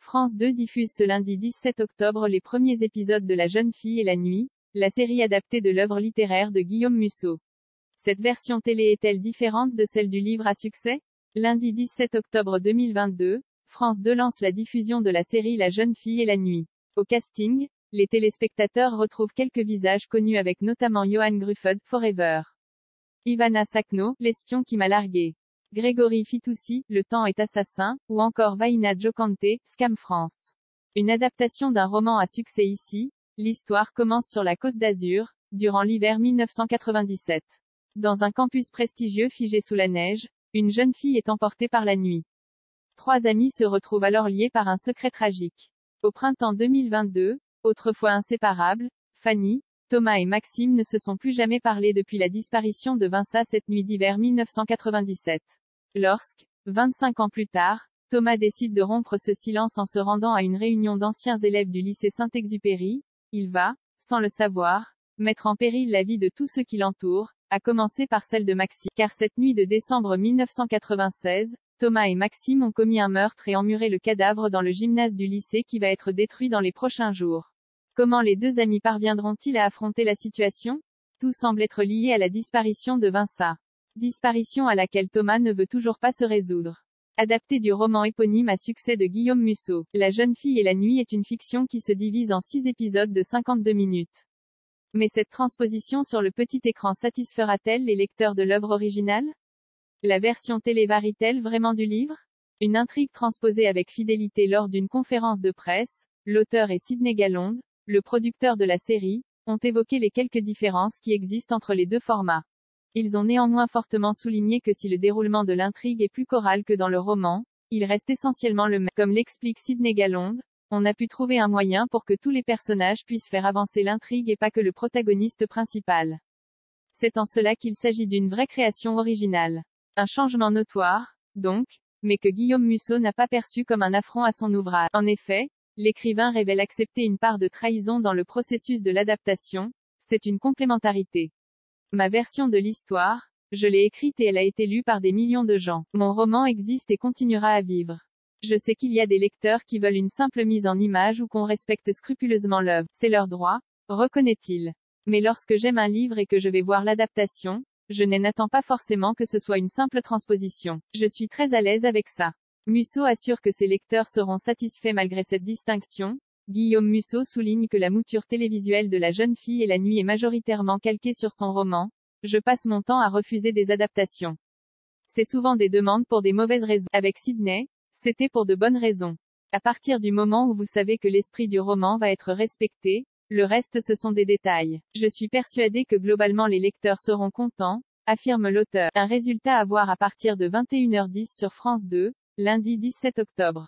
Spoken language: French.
France 2 diffuse ce lundi 17 octobre les premiers épisodes de La Jeune Fille et la Nuit, la série adaptée de l'œuvre littéraire de Guillaume Musso. Cette version télé est-elle différente de celle du livre à succès? Lundi 17 octobre 2022, France 2 lance la diffusion de la série La Jeune Fille et la Nuit. Au casting, les téléspectateurs retrouvent quelques visages connus avec notamment Johan Gruffud, Forever. Ivana Sakno, l'espion qui m'a largué. Grégory Fitoussi, Le temps est assassin, ou encore Vaina Jokante, Scam France. Une adaptation d'un roman à succès ici, l'histoire commence sur la Côte d'Azur, durant l'hiver 1997. Dans un campus prestigieux figé sous la neige, une jeune fille est emportée par la nuit. Trois amis se retrouvent alors liés par un secret tragique. Au printemps 2022, autrefois inséparables, Fanny, Thomas et Maxime ne se sont plus jamais parlé depuis la disparition de Vinça cette nuit d'hiver 1997. Lorsque, 25 ans plus tard, Thomas décide de rompre ce silence en se rendant à une réunion d'anciens élèves du lycée Saint-Exupéry, il va, sans le savoir, mettre en péril la vie de tous ceux qui l'entourent, à commencer par celle de Maxime. Car cette nuit de décembre 1996, Thomas et Maxime ont commis un meurtre et emmuré le cadavre dans le gymnase du lycée qui va être détruit dans les prochains jours. Comment les deux amis parviendront-ils à affronter la situation? Tout semble être lié à la disparition de Vinça. Disparition à laquelle Thomas ne veut toujours pas se résoudre. Adapté du roman éponyme à succès de Guillaume Musso, La Jeune Fille et la Nuit est une fiction qui se divise en 6 épisodes de 52 minutes. Mais cette transposition sur le petit écran satisfera-t-elle les lecteurs de l'œuvre originale? La version télé varie-t-elle vraiment du livre? Une intrigue transposée avec fidélité lors d'une conférence de presse, l'auteur et Sidney Galonde, le producteur de la série, ont évoqué les quelques différences qui existent entre les deux formats. Ils ont néanmoins fortement souligné que si le déroulement de l'intrigue est plus choral que dans le roman, il reste essentiellement le même. Comme l'explique Sidney Galonde, on a pu trouver un moyen pour que tous les personnages puissent faire avancer l'intrigue et pas que le protagoniste principal. C'est en cela qu'il s'agit d'une vraie création originale. Un changement notoire, donc, mais que Guillaume Musso n'a pas perçu comme un affront à son ouvrage. En effet, l'écrivain révèle accepter une part de trahison dans le processus de l'adaptation, c'est une complémentarité. Ma version de l'histoire, je l'ai écrite et elle a été lue par des millions de gens. Mon roman existe et continuera à vivre. Je sais qu'il y a des lecteurs qui veulent une simple mise en image ou qu'on respecte scrupuleusement l'œuvre. C'est leur droit, reconnaît-il. Mais lorsque j'aime un livre et que je vais voir l'adaptation, je n'attends pas forcément que ce soit une simple transposition. Je suis très à l'aise avec ça. Musso assure que ses lecteurs seront satisfaits malgré cette distinction. Guillaume Musso souligne que la mouture télévisuelle de La Jeune Fille et la Nuit est majoritairement calquée sur son roman. Je passe mon temps à refuser des adaptations. C'est souvent des demandes pour des mauvaises raisons. Avec Sidney, c'était pour de bonnes raisons. À partir du moment où vous savez que l'esprit du roman va être respecté, le reste ce sont des détails. Je suis persuadé que globalement les lecteurs seront contents, affirme l'auteur. Un résultat à voir à partir de 21h10 sur France 2, lundi 17 octobre.